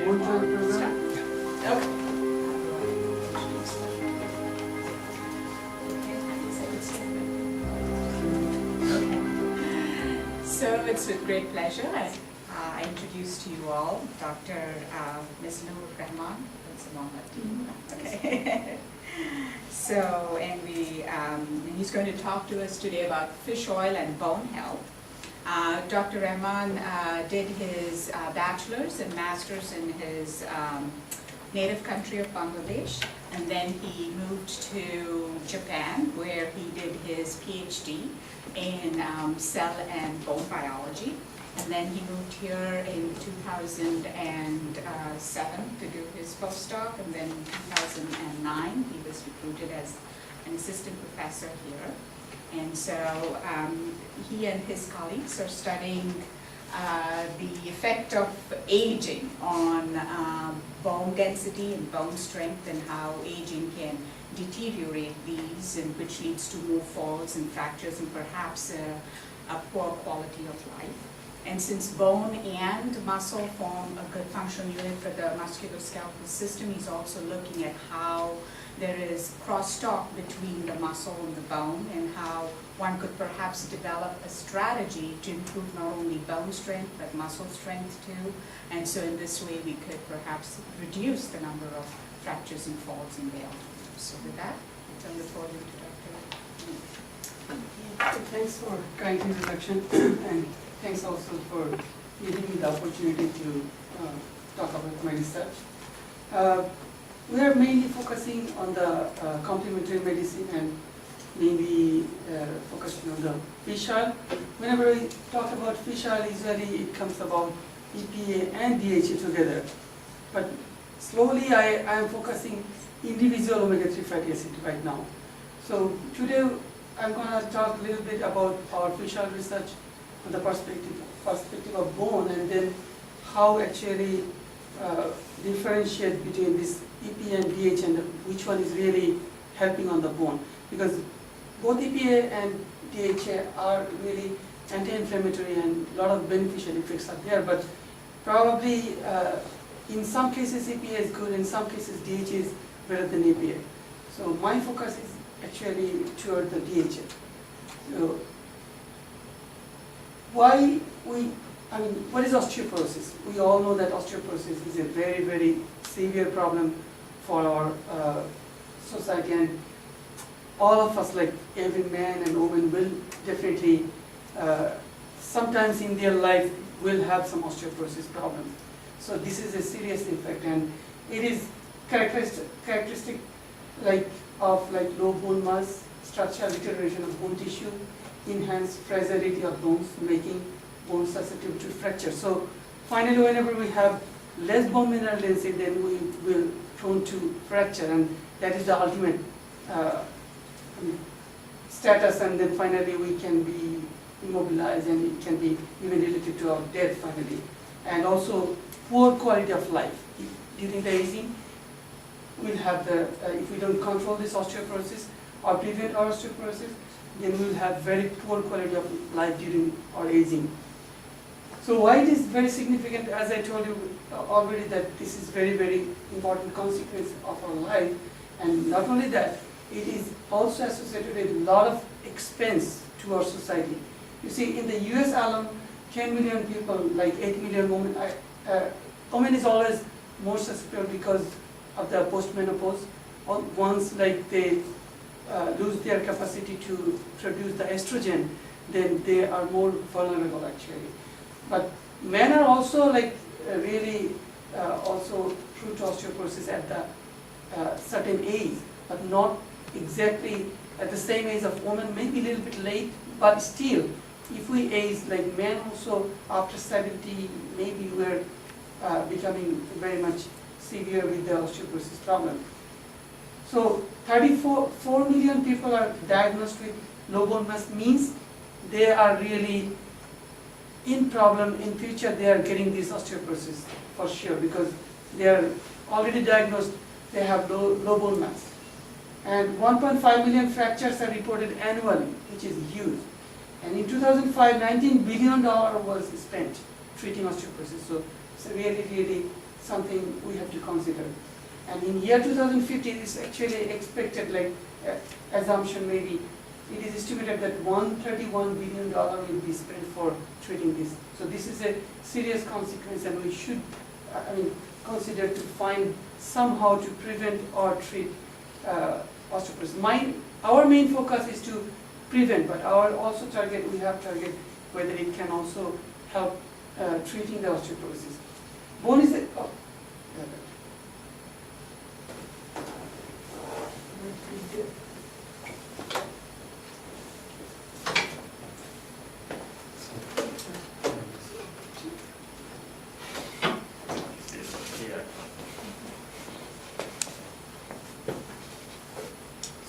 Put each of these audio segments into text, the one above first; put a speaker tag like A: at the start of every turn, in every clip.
A: Bone joint program?
B: Okay. So it's with great pleasure I introduce to you all Dr. Ms. Noor Rahman. That's a long name. Okay. So, and he's going to talk to us today about fish oil and bone health. Dr. Rahman did his bachelor's and master's in his native country of Bangladesh, and then he moved to Japan where he did his PhD in cell and bone biology. And then he moved here in 2007 to do his postdoc, and then in 2009 he was recruited as an assistant professor here. And so he and his colleagues are studying the effect of aging on bone density and bone strength, and how aging can deteriorate these, and which leads to more falls and fractures and perhaps a poor quality of life. And since bone and muscle form a good functional unit for the musculoskeletal system, he's also looking at how there is crosstalk between the muscle and the bone, and how one could perhaps develop a strategy to improve not only bone strength but muscle strength too. And so in this way we could perhaps reduce the number of fractures and falls in the elderly. So with that, I turn the floor to Dr.
A: Thanks for kind introduction, and thanks also for giving me the opportunity to talk about my research. We are mainly focusing on the complementary medicine, and mainly focusing on the fish oil. Whenever we talk about fish oil, usually it comes about EPA and DHA together. But slowly I am focusing individual omega-3 fatty acid right now. So today I'm going to talk a little bit about our fish oil research from the perspective of bone, and then how actually differentiate between this EPA and DHA, and which one is really helping on the bone. Because both EPA and DHA are really anti-inflammatory, and a lot of beneficial effects are there, but probably in some cases EPA is good, in some cases DHA is better than EPA. So my focus is actually toward the DHA. So what is osteoporosis? We all know that osteoporosis is a very, very severe problem for our society, and all of us, like every man and woman, will definitely, sometimes in their life, will have some osteoporosis problem. So this is a serious effect, and it is characteristic of low bone mass, structural deterioration of bone tissue, enhanced fragility of bones, making bones susceptible to fracture. So finally, whenever we have less bone mineral density, then we will prone to fracture, and that is the ultimate status, and then finally we can be immobilized, and it can be even related to our death finally. And also poor quality of life. During the aging, we'll have if we don't control this osteoporosis or prevent our osteoporosis, then we'll have very poor quality of life during our aging. So why it is very significant, as I told you already, that this is very, very important consequence of our life. And not only that, it is also associated with a lot of expense to our society. You see, in the US alone, 10 million people, like 8 million women, women is always more susceptible because of the postmenopause. Once they lose their capacity to produce the estrogen, then they are more vulnerable actually. But men are also really also prone to osteoporosis at the certain age, but not exactly at the same age of women, maybe a little bit late, but still, if we age like men also after 70, maybe we're becoming very much severe with the osteoporosis problem. So 4 million people are diagnosed with low bone mass, means they are really in problem in future. They are getting this osteoporosis for sure, because they are already diagnosed, they have low bone mass. And 1.5 million fractures are reported annually, which is huge. And in 2005, $19 billion was spent treating osteoporosis. So it's a really, really something we have to consider. And in year 2050, it's actually expected, like assumption maybe, it is estimated that $131 billion will be spent for treating this. So this is a serious consequence, and we should, consider to find somehow to prevent or treat osteoporosis. Our main focus is to prevent, but our also we have target whether it can also help treating the osteoporosis. Bone is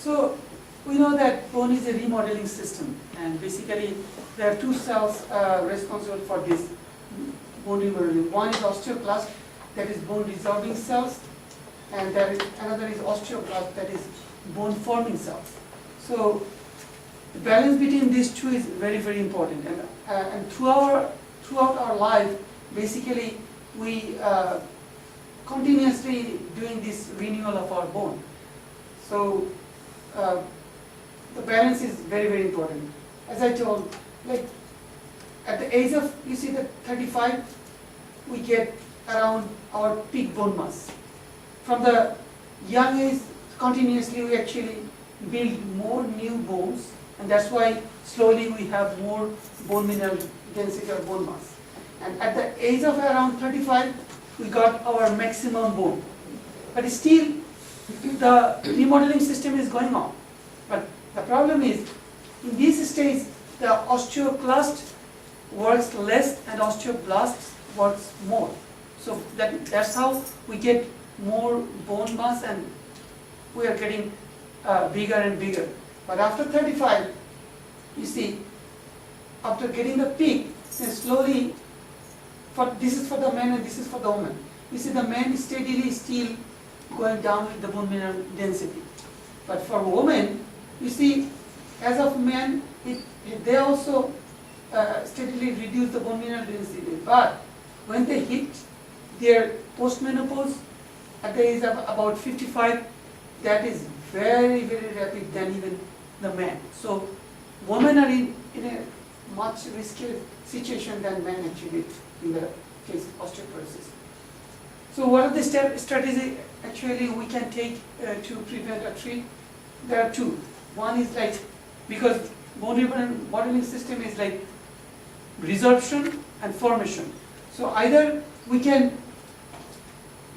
A: So we know that bone is a remodeling system, and basically there are two cells responsible for this bone remodeling. One is osteoclast, that is bone resorbing cells, and another is osteoblast, that is bone forming cells. So the balance between these two is very, very important. And throughout our life, basically we continuously doing this renewal of our bone. So the balance is very, very important. As I told, like at the age of, you see that 35, we get around our peak bone mass. From the young age, continuously we actually build more new bones, and that's why slowly we have more bone mineral density or bone mass. And at the age of around 35, we got our maximum bone. But still, the remodeling system is going on. But the problem is, in this stage, the osteoclast works less and osteoblast works more. So that's how we get more bone mass, and we are getting bigger and bigger. But after 35, you see, after getting the peak, then slowly, this is for the man and this is for the woman. You see the man is steadily still going down with the bone mineral density. But for women, you see, as of men, they also steadily reduce the bone mineral density. But when they hit their postmenopause at the age of about 55, that is very, very rapid than even the man. So women are in a much riskier situation than men actually in the case of osteoporosis. So what are the strategies actually we can take to prevent or treat? There are two. One is like, because bone remodeling system is like resorption and formation. So either we can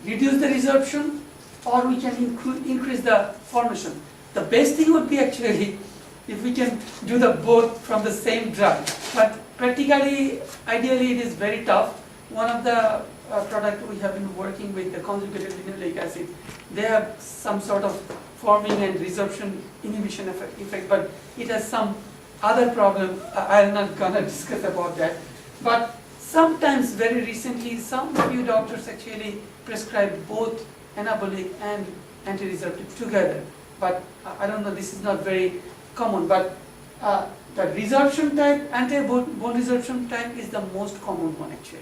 A: reduce the resorption or we can increase the formation. The best thing would be actually if we can do the both from the same drug. But practically, ideally it is very tough. One of the product we have been working with, the conjugated linoleic acid, they have some sort of forming and resorption inhibition effect, but it has some other problem. I'm not gonna discuss about that. But sometimes, very recently, some few doctors actually prescribe both anabolic and anti-resorptive together. But I don't know, this is not very common. But the resorption type, anti-bone resorption type is the most common one actually.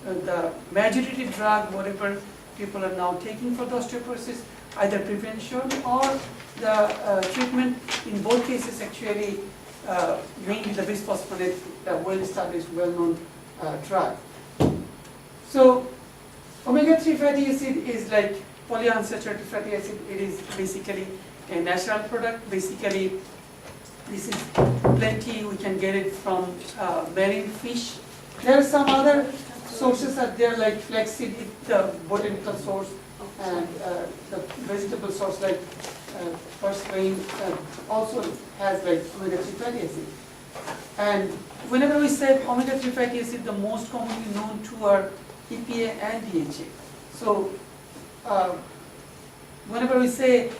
A: The majority drug, whatever people are now taking for the osteoporosis, either prevention or the treatment, in both cases actually mainly the bisphosphonate, the well-established, well-known drug. So omega-3 fatty acid is like polyunsaturated fatty acid. It is basically a natural product. Basically, this is plenty. We can get it from marine fish. There are some other sources are there like flaxseed, the botanical source, and the vegetable source like purslane also has like omega-3 fatty acid. And whenever we say omega-3 fatty acid, the most commonly known two are EPA and DHA. So whenever we say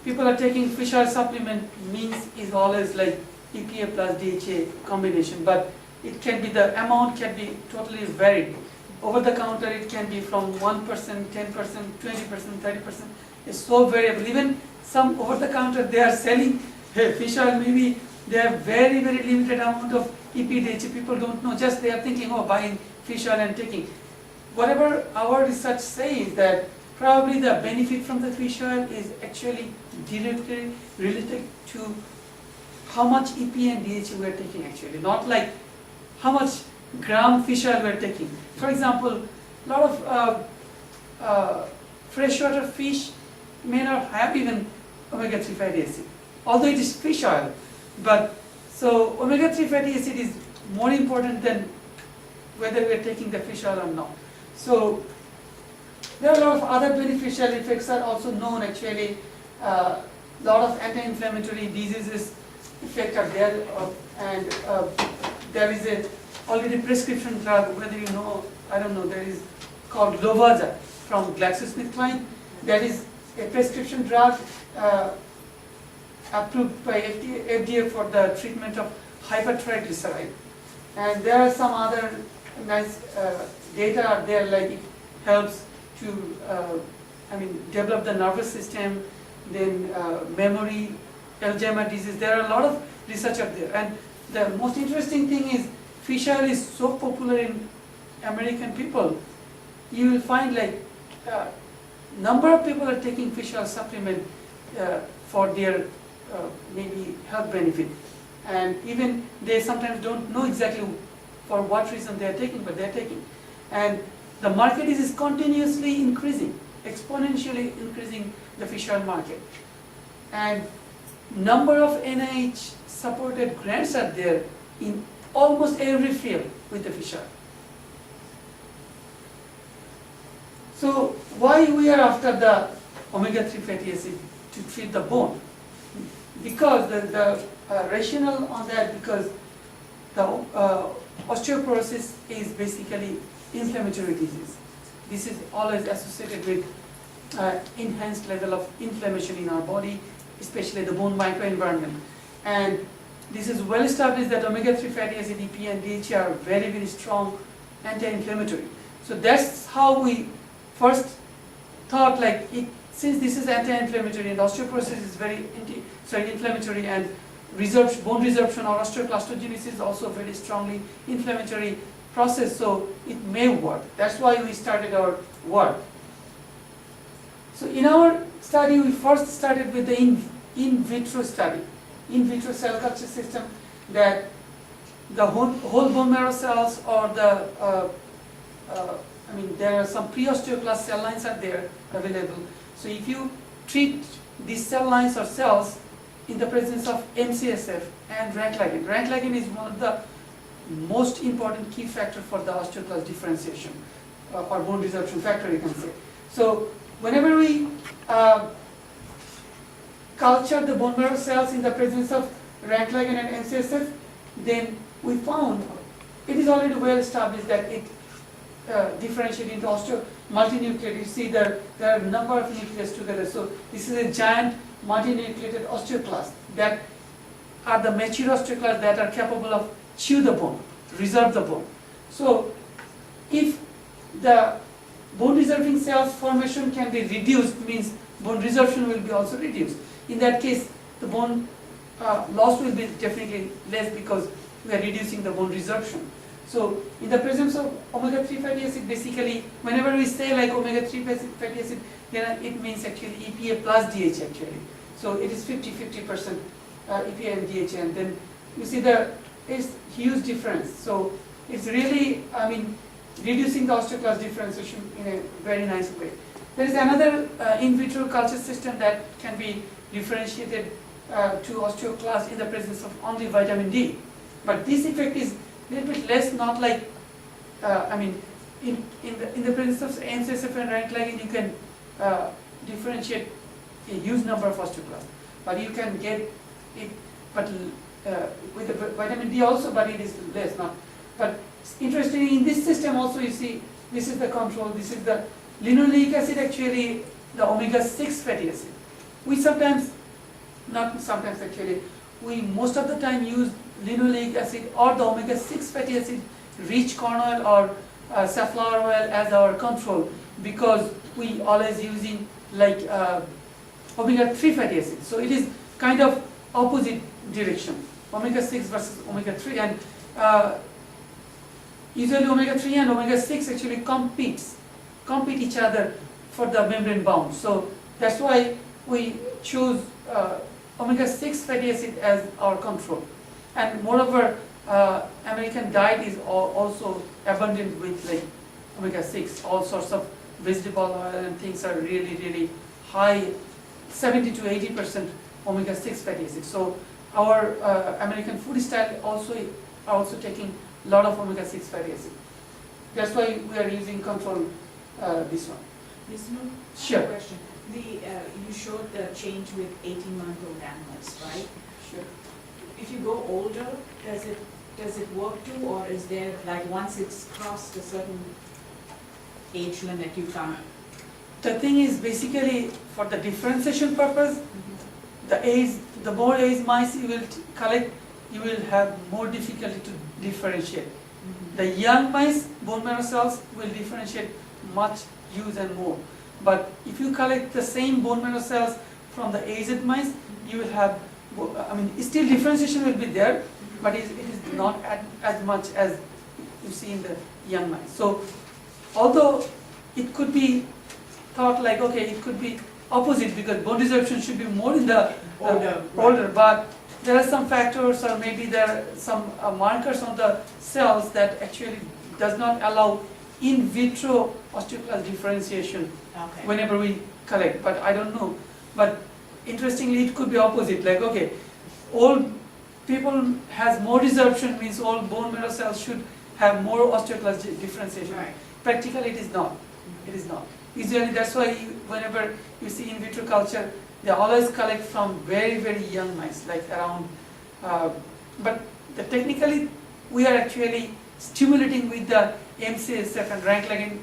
A: people are taking fish oil supplement, means is always like EPA plus DHA combination, but it can be, the amount can be totally varied. Over the counter it can be from 1%, 10%, 20%, 30%. It's so variable. Even some over the counter they are selling fish oil, maybe they have very, very limited amount of EPA, DHA. People don't know, just they are thinking, oh, buying fish oil and taking. whatever our research says that probably the benefit from the fish oil is actually directly related to how much EPA and DHA we are taking actually, not like how much gram fish oil we are taking. For example, a lot of freshwater fish may not have even omega-3 fatty acid, although it is fish oil. But so omega-3 fatty acid is more important than whether we are taking the fish oil or not. So there are a lot of other beneficial effects are also known actually. A lot of anti-inflammatory diseases effect are there, and there is a already prescription drug, whether you know, I don't know, there is called Lovaza from GlaxoSmithKline. That is a prescription drug approved by FDA for the treatment of hypertriglyceride. And there are some other nice data out there, like it helps to develop the nervous system, then memory, Alzheimer's disease. There are a lot of research out there. And the most interesting thing is fish oil is so popular in American people. You will find like number of people are taking fish oil supplement for their maybe health benefit. And even they sometimes don't know exactly for what reason they are taking, but they are taking. And the market is continuously increasing, exponentially increasing the fish oil market. And number of NIH supported grants are there in almost every field with the fish oil. So why we are after the omega-3 fatty acid to treat the bone? Because the rationale on that, because the osteoporosis is basically inflammatory disease. This is always associated with enhanced level of inflammation in our body, especially the bone microenvironment. And this is well established that omega-3 fatty acid, EPA and DHA are very, very strong anti-inflammatory. So that's how we first thought, like, since this is anti-inflammatory and osteoporosis is very inflammatory, and bone resorption or osteoclastogenesis is also very strongly inflammatory process, so it may work. That's why we started our work. So in our study, we first started with the in vitro study, in vitro cell culture system, that the whole bone marrow cells or the there are some pre-osteoclast cell lines are there available. So if you treat these cell lines or cells in the presence of MCSF and rank-ligand. Rank-ligand is one of the most important key factor for the osteoclast differentiation or bone resorption factor, you can say. So whenever we culture the bone marrow cells in the presence of rank-ligand and MCSF, then we found it is already well established that it differentiates into multinucleate. You see there are a number of nucleases together. So this is a giant multinucleated osteoclast that are the mature osteoclasts that are capable of chew the bone, resorb the bone. So if the bone resorbing cells formation can be reduced, means bone resorption will be also reduced. In that case, the bone loss will be definitely less because we are reducing the bone resorption. So in the presence of omega-3 fatty acid, basically whenever we say like omega-3 fatty acid, then it means actually EPA plus DHA actually. So it is 50-50% EPA and DHA, and then you see it's huge difference. So it's really, reducing the osteoclast differentiation in a very nice way. There is another in vitro culture system that can be differentiated to osteoclast in the presence of only vitamin D. But this effect is a little bit less, not like, in the presence of MCSF and rank-ligand, you can differentiate a huge number of osteoclasts. But you can get it, but with the vitamin D also, but it is less. Not. But interestingly, in this system also, you see, this is the control, this is the linoleic acid, actually the omega-6 fatty acid. We sometimes, not sometimes actually, we most of the time use linoleic acid or the omega-6 fatty acid rich corn oil or safflower oil as our control, because we always using like omega-3 fatty acid. So it is kind of opposite direction, omega-6 versus omega-3. And Usually omega-3 and omega-6 actually compete each other for the membrane bound. So that's why we choose omega-6 fatty acid as our control. And moreover, American diet is also abundant with like omega-6. All sorts of vegetable oil and things are really high, 70 to 80% omega-6 fatty acids. So our American food style are also taking a lot of omega-6 fatty acid. That's why we are using control this one.
C: Vishnu,
A: Sure.
C: question. You showed the change with 18-month-old animals, right?
A: Sure.
C: If you go older, does it work too, or is there, like, once it's crossed a certain age limit, you can't?
A: The thing is basically for the differentiation purpose, the more age mice you will collect, you will have more difficulty to differentiate. The young mice, bone marrow cells will differentiate much use and more. But if you collect the same bone marrow cells from the aged mice, you will have, still differentiation will be there, but it is not as much as you see in the young mice. So although it could be thought like, okay, it could be opposite because bone resorption should be more in the older, but there are some factors or maybe there are some markers on the cells that actually does not allow in vitro osteoclast differentiation
C: Okay.
A: whenever we collect, but I don't know. But interestingly, it could be opposite, like, okay, old people has more resorption means all bone marrow cells should have more osteoclast differentiation.
C: Right.
A: Practically it is not. It is not. Usually that's why whenever you see in vitro culture, they always collect from very young mice, like around, but technically we are actually stimulating with the MCSF and rank ligand,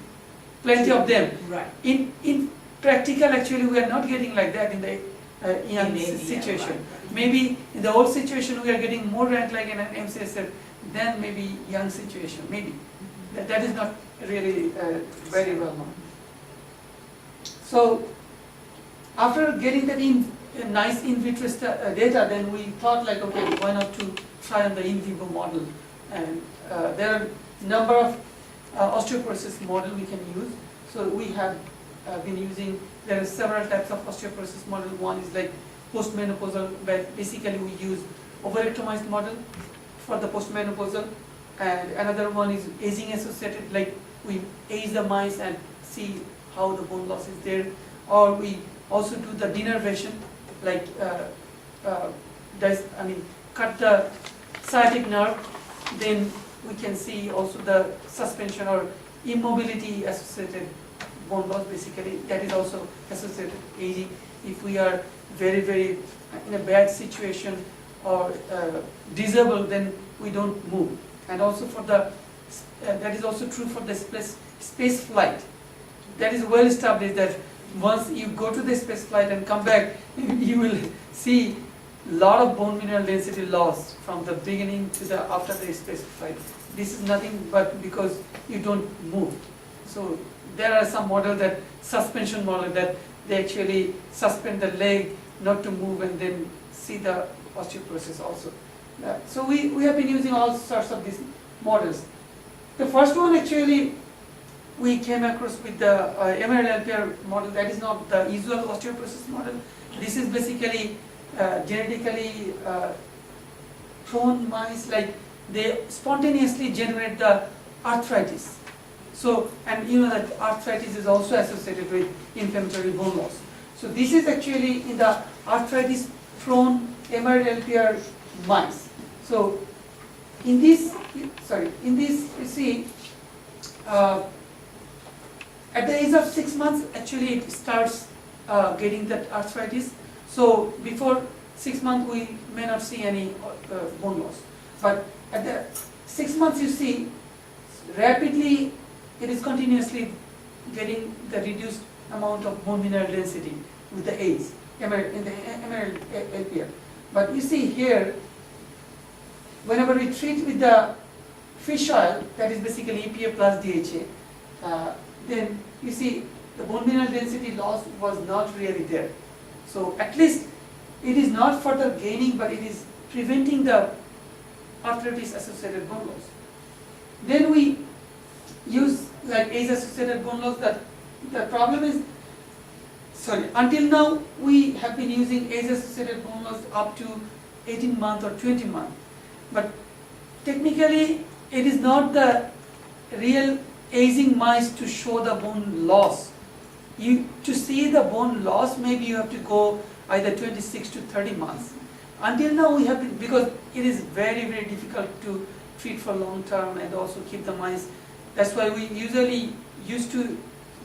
A: plenty of them.
C: Right.
A: In practical, actually, we are not getting like that in the young
C: In India,
A: situation.
C: right.
A: Maybe in the old situation, we are getting more rank ligand and MCSF than maybe young situation. Maybe that is not really very well known. So after getting that nice in vitro data, then we thought like, okay, why not to try on the in vivo model? And there are number of osteoporosis model we can use. So we have been using, there are several types of osteoporosis model. One is like postmenopausal, where basically we use overectomized model for the postmenopausal, and another one is aging associated, like we age the mice and see how the bone loss is there, or we also do the denervation, like cut the sciatic nerve, then we can see also the suspension or immobility associated bone loss. Basically that is also associated with aging. If we are very in a bad situation or disabled, then we don't move. And also for the that is also true for the space flight. That is well established that once you go to the space flight and come back, you will see lot of bone mineral density loss from the beginning to the after the space flight. This is nothing but because you don't move. So there are some models, that suspension model, that they actually suspend the leg not to move and then see the osteoporosis also. So we have been using all sorts of these models. The first one actually we came across with the MRL-LPR model. That is not the usual osteoporosis model. This is basically genetically prone mice, like they spontaneously generate the arthritis. So, and you know that arthritis is also associated with inflammatory bone loss. So this is actually in the arthritis prone MRL-LPR mice. So in this you see at the age of 6 months, actually it starts getting that arthritis. So before 6 months, we may not see any bone loss. But at the 6 months, you see rapidly it is continuously getting the reduced amount of bone mineral density with the age in the MRL-LPR. But you see here, whenever we treat with the fish oil, that is basically EPA plus DHA, then you see the bone mineral density loss was not really there. So at least it is not further gaining, but it is preventing the arthritis associated bone loss. Then we use like age-associated bone loss. That the problem is, until now we have been using age-associated bone loss up to 18 months or 20 months, but technically it is not the real aging mice to show the bone loss. To see the bone loss, maybe you have to go either 26 to 30 months. Until now we have been, because it is very, very difficult to treat for long term and also keep the mice. That's why we usually used to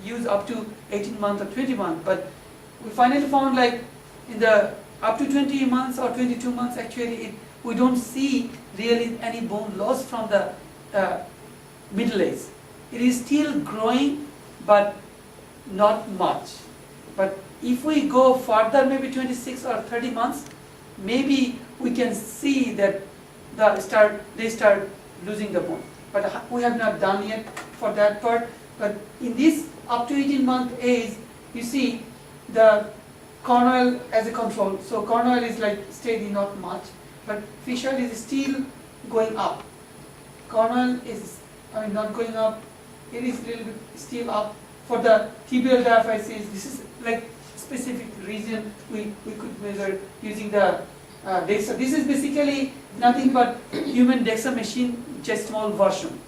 A: use up to 18 months or 20 months, but we finally found like in the up to 20 months or 22 months actually we don't see really any bone loss from the middle age. It is still growing but not much. But if we go further, maybe 26 or 30 months, maybe we can see that they start losing the bone. But we have not done yet for that part. But in this up to 18-month age, you see the corn oil as a control. So corn oil is like steady, not much, but fish oil is still going up. Corn oil is, not going up. It is a little bit still up. For the tibial diaphysis, this is like specific region we could measure using the DEXA. This is basically nothing but human DEXA machine, just small version.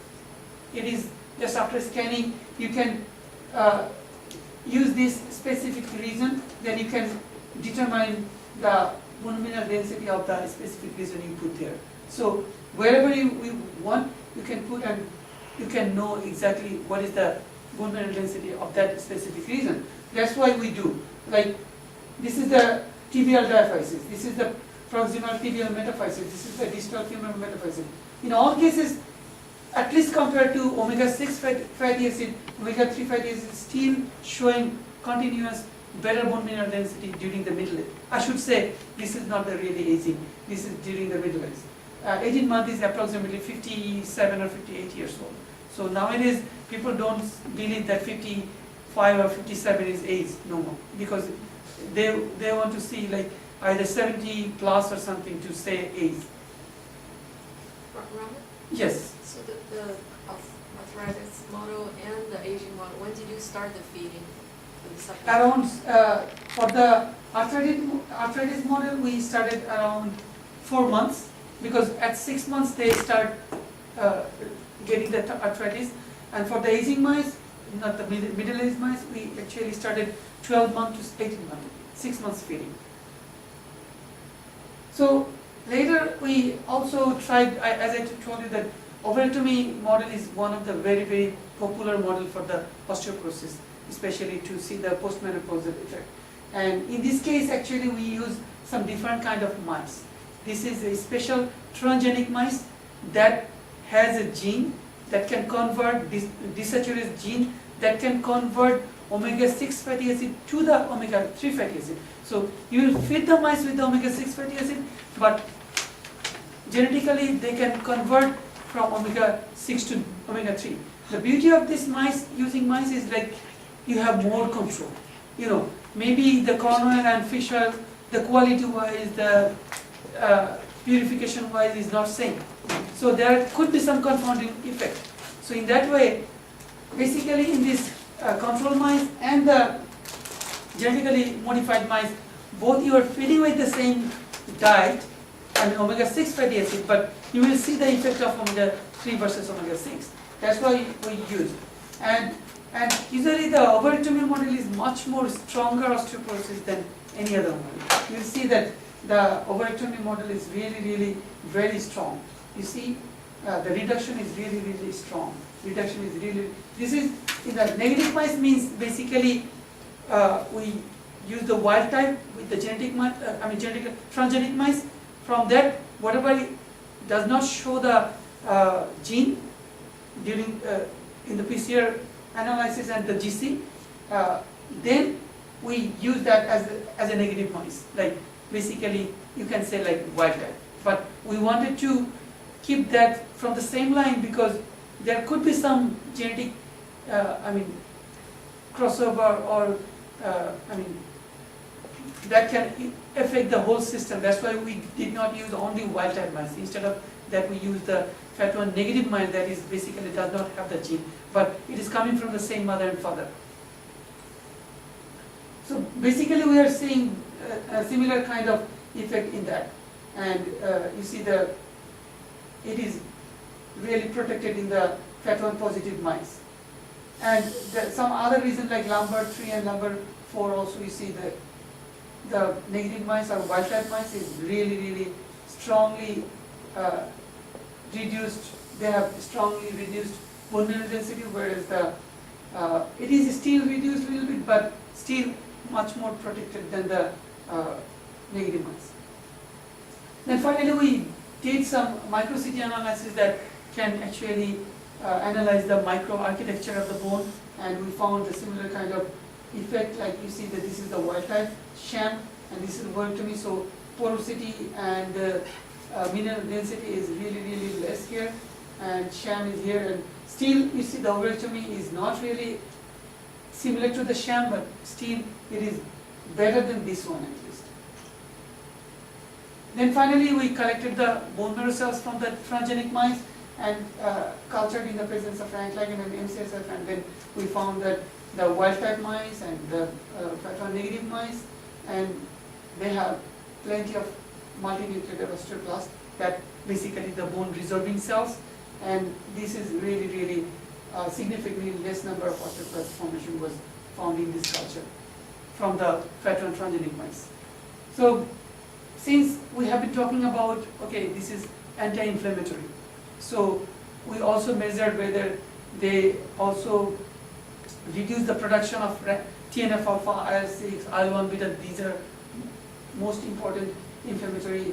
A: It is just after scanning, you can use this specific region, then you can determine the bone mineral density of the specific region you put there. So wherever you want, you can put and you can know exactly what is the bone mineral density of that specific region. That's why we do. Like, this is the tibial diaphysis, this is the proximal tibial metaphysis, this is the distal femur metaphysis. In all cases, at least compared to omega-6 fatty acid, omega-3 fatty acid is still showing continuous better bone mineral density during the middle age. I should say, this is not the really aging, this is during the middle age. 18 months is approximately 57 or 58 years old. So nowadays, people don't believe that 55 or 57 is age no more, because they want to see like either 70 plus or something to say age.
D: Robert?
A: Yes.
D: So the arthritis model and the aging model, when did you start the feeding for the supplement?
A: Around, for the arthritis model, we started around 4 months, because at 6 months they start getting the arthritis. And for the aging mice, not the middle-aged mice, we actually started 12 months to 18 months, 6 months feeding. So later we also tried, as I told you, that ovarectomy model is one of the very, very popular model for the osteoporosis, especially to see the postmenopausal effect. And in this case, actually, we use some different kind of mice. This is a special transgenic mice that has a gene that can convert this desaturase gene that can convert omega-6 fatty acid to the omega-3 fatty acid. So you will feed the mice with the omega-6 fatty acid, but genetically they can convert from omega-6 to omega-3. The beauty of this mice, using mice, is like you have more control. Maybe the corn oil and fish oil, the quality wise, the purification wise is not same. So there could be some confounding effect. So in that way, basically in this control mice and the genetically modified mice, both you are feeding with the same diet, omega-6 fatty acid, but you will see the effect of omega-3 versus omega-6. That's why we use. And usually the ovarectomy model is much more stronger osteoporosis than any other model. You will see that the ovarectomy model is really, really very strong. You see, the reduction is really, really strong. Reduction is really, this is, in the negative mice means basically we use the wild type with the transgenic mice. From that, whatever does not show the gene during in the PCR analysis and the GC, then we use that as a negative mice. Like basically, you can say like wild type. But we wanted to keep that from the same line because there could be some genetic, crossover or that can affect the whole system. That's why we did not use only wild type mice. Instead of that, we use the FAT1 negative mice that is basically does not have the gene, but it is coming from the same mother and father. So basically we are seeing a similar kind of effect in that, and you see it is really protected in the FAT1 positive mice. And some other reason like Lambert 3 and Lambert 4 also you see the negative mice or wild type mice is really strongly reduced. They have strongly reduced bone mineral density, whereas it is still reduced a little bit, but still much more protected than the negative mice. Then finally we did some microCT analysis that can actually analyze the microarchitecture of the bone, and we found a similar kind of effect. Like you see that this is the wild type sham and this is ovoectomy, so porosity and mineral density is really less here, and sham is here, and still you see the ovoectomy is not really similar to the sham, but still it is better than this one at least. Then finally we collected the bone marrow cells from the transgenic mice and cultured in the presence of rank-ligand and MCSF, and then we found that the wild type mice and the FAT1 negative mice, and they have plenty of multinucleated osteoclasts, that basically the bone resorbing cells, and this is really significantly less number of osteoclast formation was found in this culture from the FAT1 transgenic mice. So since we have been talking about, okay, this is anti-inflammatory, so we also measured whether they also reduce the production of TNF-alpha, IL-6, IL-1 beta. These are most important inflammatory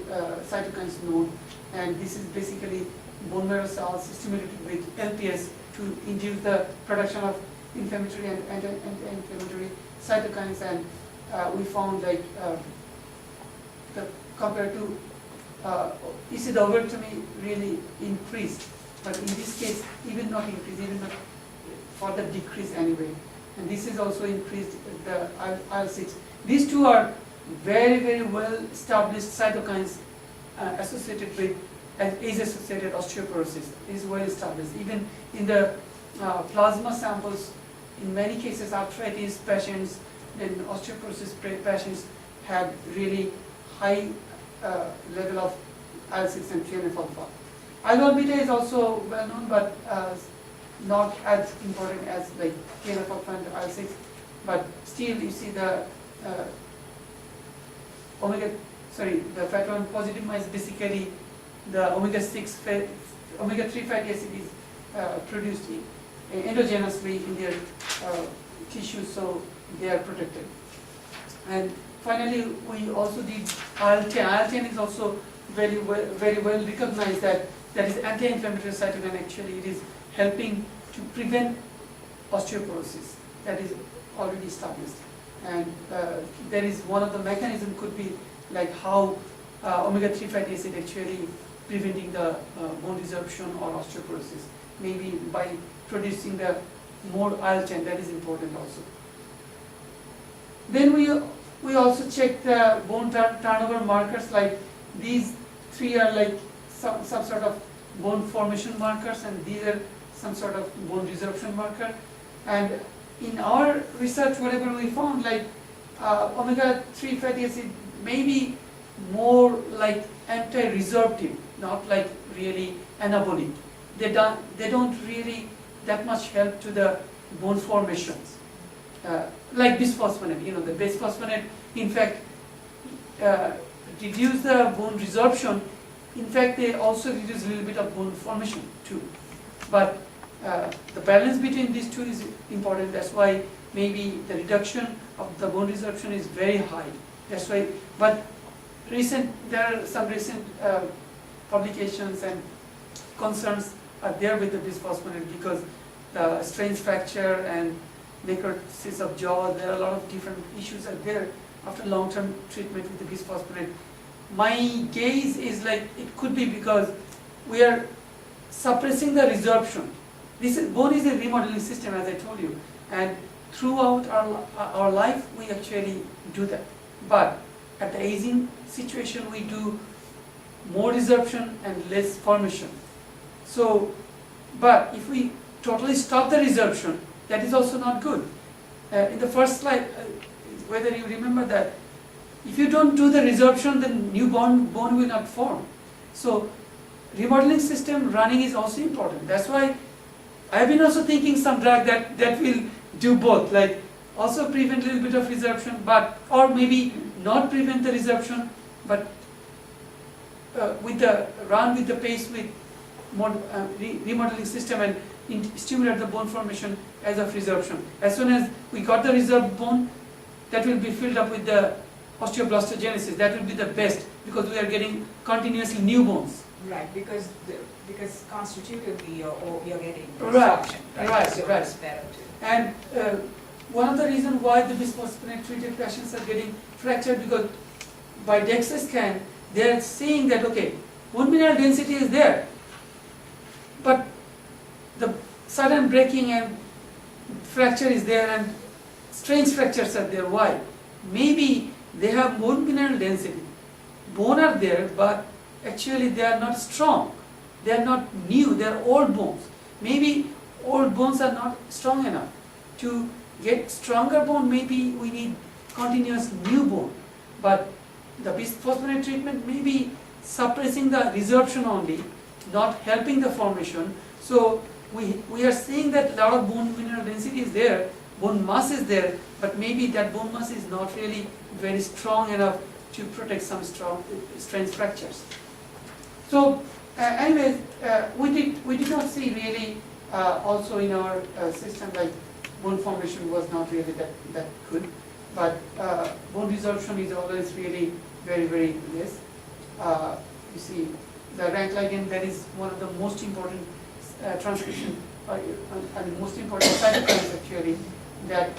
A: cytokines known, and this is basically bone marrow cells stimulated with LPS to induce the production of inflammatory and anti-inflammatory cytokines, and we found like compared to you see the ovoectomy really increased, but in this case even not increased, even not further decrease anyway, and this is also increased the IL-6. These two are very well established cytokines associated with age-associated osteoporosis. It is well established. Even in the plasma samples, in many cases arthritis patients and osteoporosis patients have really high level of IL-6 and TNF-alpha. IL-1 beta is also well known, but not as important as like TNF-alpha and IL-6. But still, you see the the FAT1 positive mice, basically the omega-3 fatty acid is produced endogenously in their tissues, so they are protected. And finally, we also did IL-10. IL-10 is also very well recognized that is anti-inflammatory cytokine. Actually, it is helping to prevent osteoporosis. That is already established. And there is one of the mechanisms could be like how omega-3 fatty acid actually preventing the bone resorption or osteoporosis. Maybe by producing the more IL-10, that is important also. Then we also check the bone turnover markers, like these three are like some sort of bone formation markers, and these are some sort of bone resorption marker. And in our research, whatever we found, like omega-3 fatty acid may be more like anti-resorptive, not like really anabolic. They don't really that much help to the bone formations. Like bisphosphonate, the bisphosphonate, in fact, reduce the bone resorption. In fact, they also reduce a little bit of bone formation too. But the balance between these two is important. That's why maybe the reduction of the bone resorption is very high. That's why. But there are some recent publications and concerns are there with the bisphosphonate, because the strains fracture and necrosis of jaw, there are a lot of different issues are there after long-term treatment with the bisphosphonate. My guess is like it could be because we are suppressing the resorption. Bone is a remodeling system, as I told you, and throughout our life we actually do that. But at the aging situation, we do more resorption and less formation. So, but if we totally stop the resorption, that is also not good. In the first slide, whether you remember that, if you don't do the resorption, then new bone will not form. So, remodeling system running is also important. That's why I've been also thinking some drug that will do both, like also prevent a little bit of resorption, but or maybe not prevent the resorption, but with the pace with remodeling system and stimulate the bone formation as of resorption. As soon as we got the resorbed bone, that will be filled up with the osteoblastogenesis. That will be the best because we are getting continuously new bones.
C: Right, because constitutively you're getting
A: Right,
C: resorption,
A: right,
C: So
A: right.
C: it's better to.
A: And one of the reasons why the bisphosphonate treated patients are getting fractured, because by DEXA scan they are saying that okay, bone mineral density is there, but the sudden breaking and fracture is there and strange fractures are there. Why? Maybe they have bone mineral density, bone are there, but actually they are not strong, they are not new, they are old bones. Maybe old bones are not strong enough. To get stronger bone, maybe we need continuous new bone. But the bisphosphonate treatment may be suppressing the resorption only, not helping the formation. So we are saying that a lot of bone mineral density is there, bone mass is there, but maybe that bone mass is not really very strong enough to protect some strange fractures. So anyways, we did not see really also in our system like bone formation was not really that good, but bone resorption is always really very less. You see the rank ligand, that is one of the most important transcription and most important cytokines actually that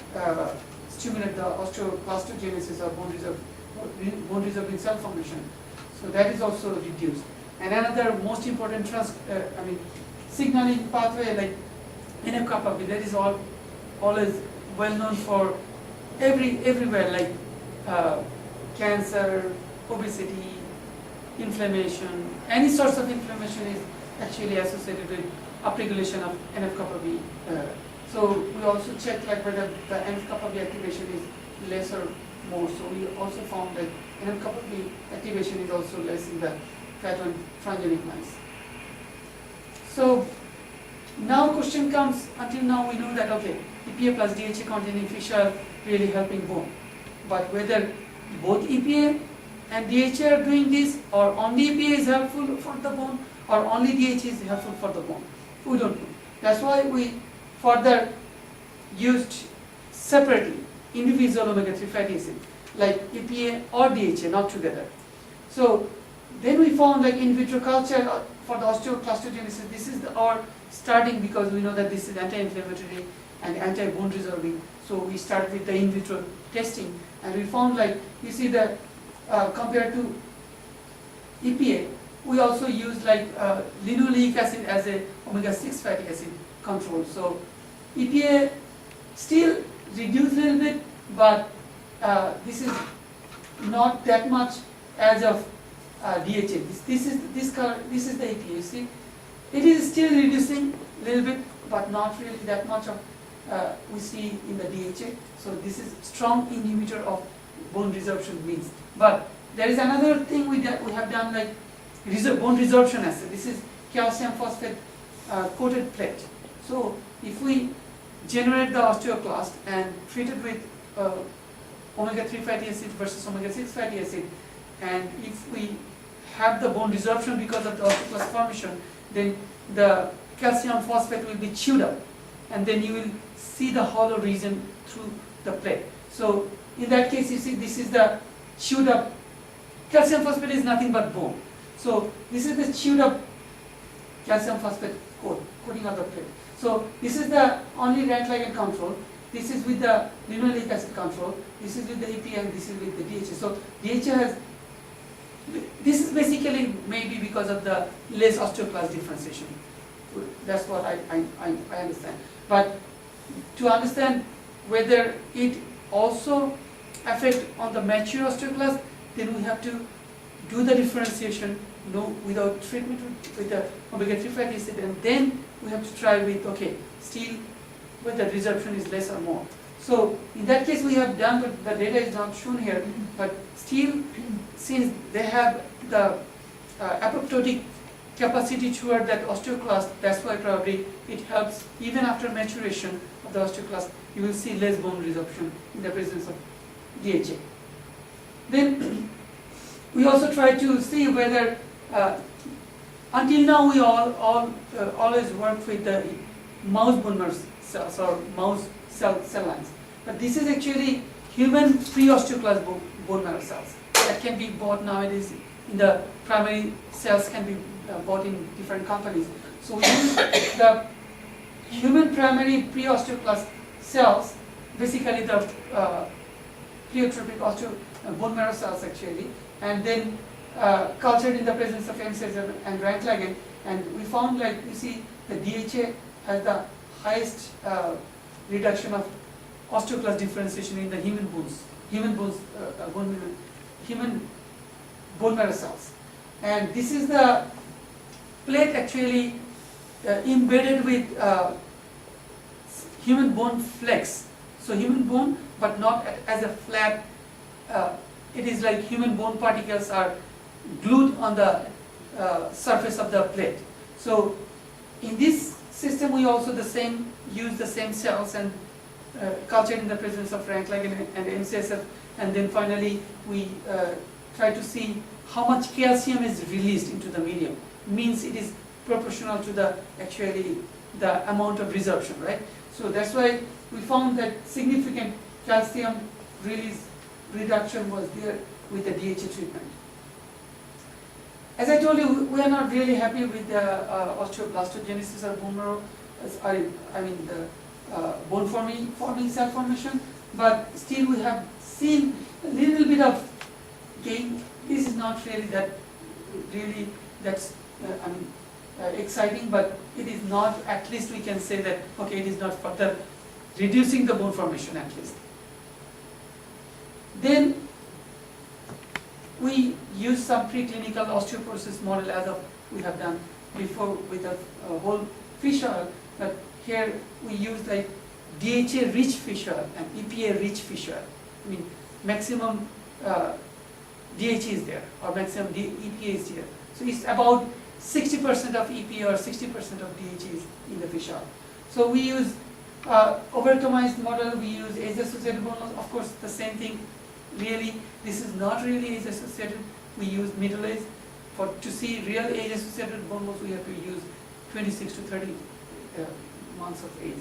A: stimulate the osteoclastogenesis or bone resorbing cell formation. So that is also reduced. And another most important signaling pathway like NF-kappa B, that is always well known for everywhere, like cancer, obesity, inflammation, any sorts of inflammation is actually associated with upregulation of NF-kappa B. So we also checked like whether the NF-kappa B activation is less or more. So we also found that NF-kappa B activation is also less in the fat and transgenic mice. So now question comes, until now we know that okay, EPA plus DHA containing fish are really helping bone. But whether both EPA and DHA are doing this, or only EPA is helpful for the bone, or only DHA is helpful for the bone, we don't know. That's why we further used separately individual omega-3 fatty acid, like EPA or DHA, not together. So then we found like in vitro culture for the osteoclastogenesis, this is our starting because we know that this is anti-inflammatory and anti-bone resorbing. So we started with the in vitro testing and we found like, you see that compared to EPA, we also use like linoleic acid as a omega-6 fatty acid control. So EPA still reduced a little bit, but this is not that much as of DHA. This is the EPA. You see, it is still reducing a little bit, but not really that much of we see in the DHA. So this is strong inhibitor of bone resorption means. But there is another thing we have done like bone resorption assay. This is calcium phosphate coated plate. So if we generate the osteoclast and treat it with omega-3 fatty acid versus omega-6 fatty acid, and if we have the bone resorption because of the osteoclast formation, then the calcium phosphate will be chewed up, and then you will see the hollow region through the plate. So in that case, you see this is the chewed up, calcium phosphate is nothing but bone. So this is the chewed up calcium phosphate coating of the plate. So this is the only rank ligand control. This is with the linoleic acid control. This is with the EPA and this is with the DHA. So DHA has, this is basically maybe because of the less osteoclast differentiation. That's what I understand. But to understand whether it also affects on the mature osteoclast, then we have to do the differentiation without treatment with the omega-3 fatty acid, and then we have to try with, okay, still whether resorption is less or more. So in that case we have done, but the data is not shown here, but still, since they have the apoptotic capacity toward that osteoclast, that's why probably it helps even after maturation of the osteoclast, you will see less bone resorption in the presence of DHA. Then we also try to see whether, until now we always work with the mouse bone marrow cells or mouse cell lines, but this is actually human pre-osteoclast bone marrow cells that can be bought nowadays in the primary cells, can be bought in different companies. So we use the human primary pre-osteoclast cells, basically the pleiotropic bone marrow cells actually, and then cultured in the presence of MCS and rank ligand, and we found, like you see, the DHA has the highest reduction of osteoclast differentiation in the human bone marrow cells. And this is the plate actually embedded with human bone flex. So human bone, but not as a flat, it is like human bone particles are glued on the surface of the plate. So in this system we also use the same cells and cultured in the presence of rank ligand and MCSF, and then finally we try to see how much calcium is released into the medium. Means it is proportional to the amount of resorption, right? So that's why we found that significant calcium reduction was there with the DHA treatment. As I told you, we are not really happy with the osteoblastogenesis or bone marrow, the bone forming cell formation, but still we have seen a little bit of gain. This is not really that's exciting, but it is not, at least we can say that, okay, it is not further reducing the bone formation at least. Then we use some preclinical osteoporosis model as of we have done before with a whole fish oil, but here we use like DHA rich fish oil and EPA rich fish oil. I mean, maximum DHA is there, or maximum EPA is here. So it's about 60% of EPA or 60% of DHA is in the fish oil. So we use over-optimized model, we use age-associated bone loss, of course the same thing. Really, this is not really age-associated. We use middle age. To see real age-associated bone loss, we have to use 26 to 30 months of age.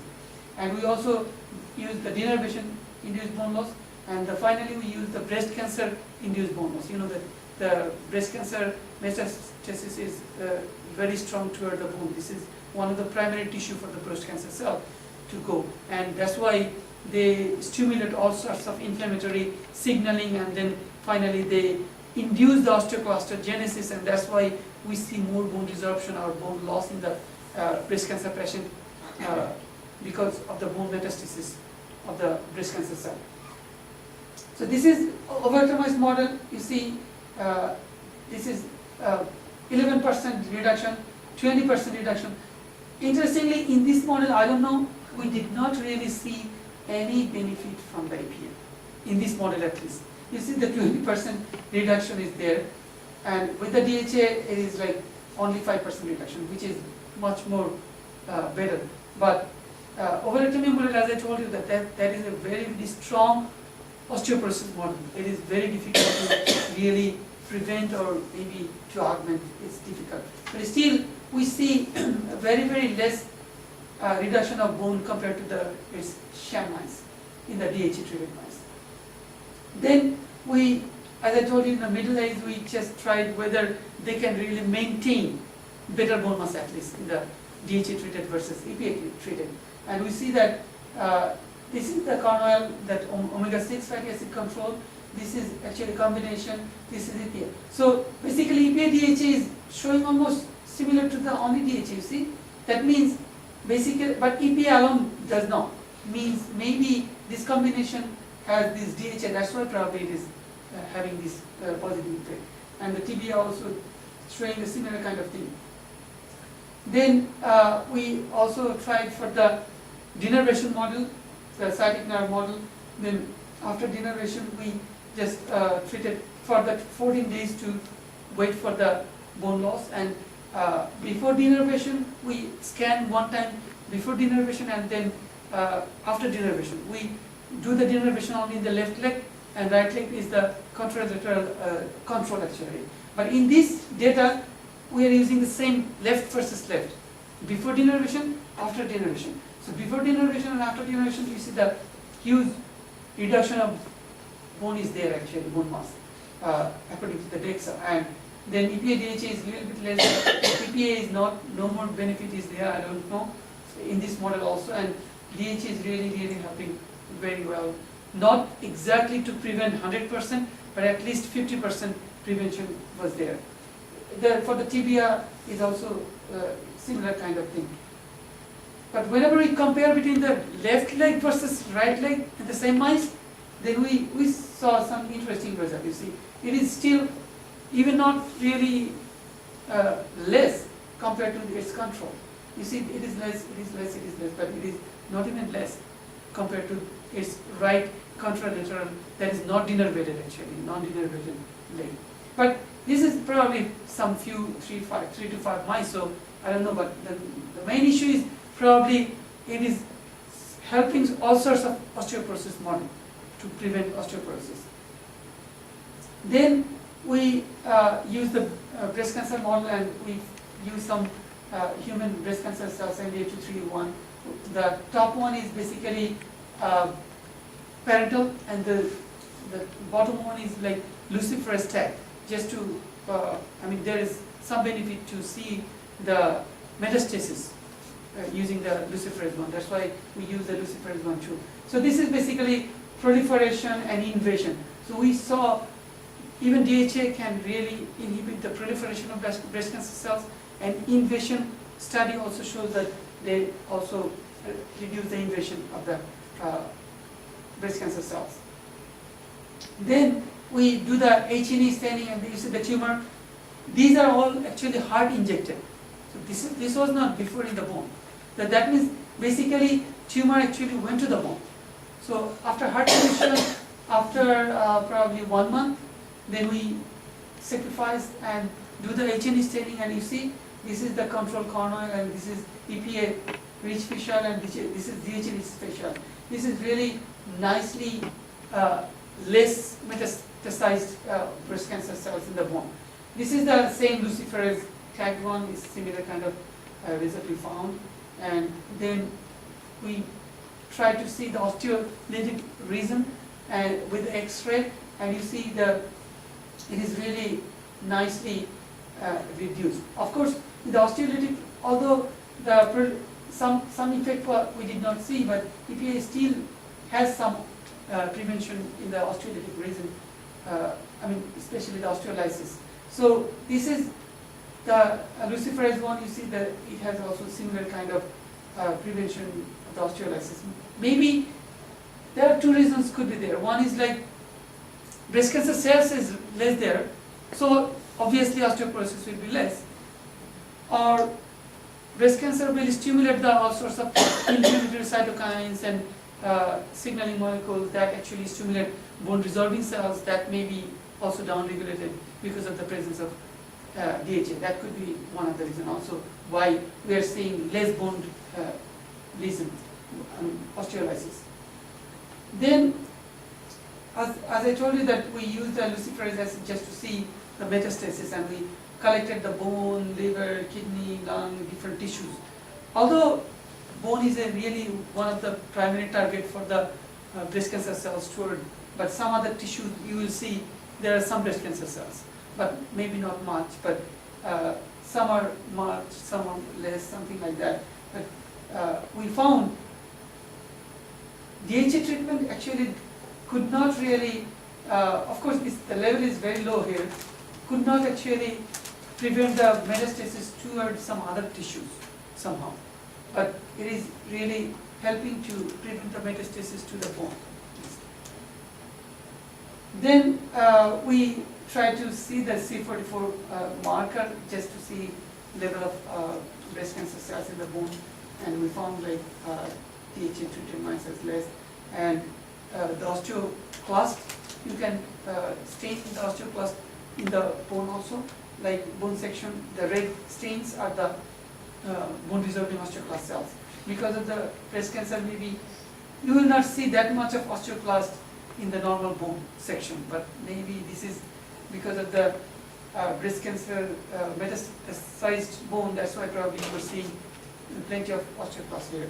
A: And we also use the denervation-induced bone loss, and finally we use the breast cancer-induced bone loss. You know that the breast cancer metastasis is very strong toward the bone. This is one of the primary tissue for the breast cancer cell to go, and that's why they stimulate all sorts of inflammatory signaling, and then finally they induce the osteoclastogenesis, and that's why we see more bone resorption or bone loss in the breast cancer patient because of the bone metastasis of the breast cancer cell. So this is over-optimized model. You see, this is 11% reduction, 20% reduction. Interestingly, in this model, I don't know, we did not really see any benefit from the EPA, in this model at least. You see the 20% reduction is there, and with the DHA it is like only 5% reduction, which is much more better. But over-ectomy model, as I told you, that is a very strong osteoporosis model. It is very difficult to really prevent or maybe to augment. It's difficult. But still, we see very less reduction of bone compared to the sham mice in the DHA treated mice. Then we, as I told you, in the middle age, we just tried whether they can really maintain better bone mass at least in the DHA treated versus EPA treated. And we see that this is the corn oil, that omega-6 fatty acid control. This is actually a combination. This is EPA. So basically EPA DHA is showing almost similar to the only DHA, you see. That means basically, but EPA alone does not. Means maybe this combination has this DHA, that's why probably it is having this positive effect. And the TBA also showing a similar kind of thing. Then we also tried for the denervation model, the sciatic nerve model. Then after denervation, we just treated for the 14 days to wait for the bone loss. And before denervation, we scan one time before denervation, and then after denervation. We do the denervation only in the left leg, and right leg is the contralateral control actually. But in this data, we are using the same left versus left. Before denervation, after denervation. So before denervation and after denervation, you see the huge reduction of bone is there actually, bone mass, according to the DEXA. And then EPA DHA is a little bit less. EPA is not, no more benefit is there, I don't know, in this model also. And DHA is really helping very well. Not exactly to prevent 100%, but at least 50% prevention was there. For the tibia is also similar kind of thing. But whenever we compare between the left leg versus right leg in the same mice, then we saw some interesting result. You see, it is still even not really less compared to its control. You see, it is less, but it is not even less compared to its right contralateral that is not denervated actually, non-denervated leg. But this is probably some few, 3 to 5 mice, so I don't know, but the main issue is probably it is helping all sorts of osteoporosis model to prevent osteoporosis. Then we use the breast cancer model, and we use some human breast cancer cells, NDA-2301. The top one is basically parental, and the bottom one is like luciferase tag. Just to, there is some benefit to see the metastasis using the luciferase one. That's why we use the luciferase one too. So this is basically proliferation and invasion. So we saw even DHA can really inhibit the proliferation of breast cancer cells, and invasion study also shows that they also reduce the invasion of the breast cancer cells. Then we do the H&E staining, and you see the tumor. These are all actually heart injected. So this was not before in the bone. That means basically tumor actually went to the bone. So after heart injection, after probably 1 month, then we sacrifice and do the H&E staining, and you see this is the control corner, and this is EPA rich facial, and this is DHA rich facial. This is really nicely less metastasized breast cancer cells in the bone. This is the same luciferase tagged one, is similar kind of result we found. And then we try to see the osteolytic region with X-ray, and you see it is really nicely reduced. Of course, the osteolytic, although some effect we did not see, but EPA still has some prevention in the osteolytic region, especially the osteolysis. So this is the luciferase one. You see that it has also similar kind of prevention of the osteolysis. Maybe there are 2 reasons could be there. One is like breast cancer cells is less there, so obviously osteoporosis will be less. Or breast cancer will stimulate all sorts of inflammatory cytokines and signaling molecules that actually stimulate bone resorbing cells that may be also downregulated because of the presence of DHA. That could be one of the reasons also why we are seeing less bone lesion, osteolysis. Then, as I told you that we used the luciferase acid just to see the metastasis, and we collected the bone, liver, kidney, lung, different tissues. Although bone is really one of the primary target for the breast cancer cells stored, but some other tissues you will see there are some breast cancer cells, but maybe not much, but some are much, some are less, something like that. But we found DHA treatment actually could not really, of course the level is very low here, could not actually prevent the metastasis towards some other tissues somehow. But it is really helping to prevent the metastasis to the bone. Then we tried to see the C44 marker just to see level of breast cancer cells in the bone, and we found like DHA treated mice as less. And the osteoclast, you can stain the osteoclast in the bone also, like bone section, the red stains are the bone resorbing osteoclast cells. Because of the breast cancer, maybe you will not see that much of osteoclast in the normal bone section, but maybe this is because of the breast cancer metastasized bone, that's why probably you are seeing plenty of osteoclast here.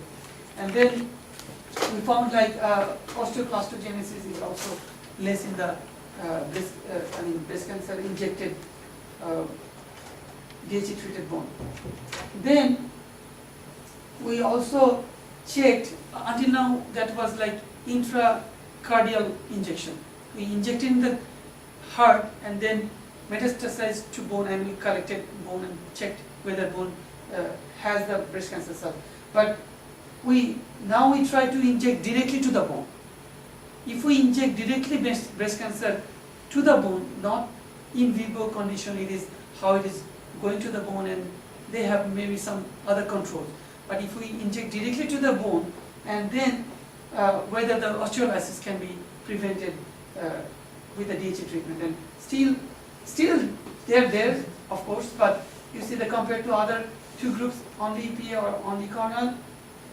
A: And then we found like osteoclastogenesis is also less in the breast cancer injected DHA treated bone. Then we also checked, until now that was like intracardial injection. We injected in the heart and then metastasized to bone, and we collected bone and checked whether bone has the breast cancer cell. But now we try to inject directly to the bone. If we inject directly breast cancer to the bone, not in vivo condition, it is how it is going to the bone, and they have maybe some other controls. But if we inject directly to the bone, and then whether the osteolysis can be prevented with the DHA treatment, and still they're there, of course, but you see the compared to other two groups, only EPA or only corneal,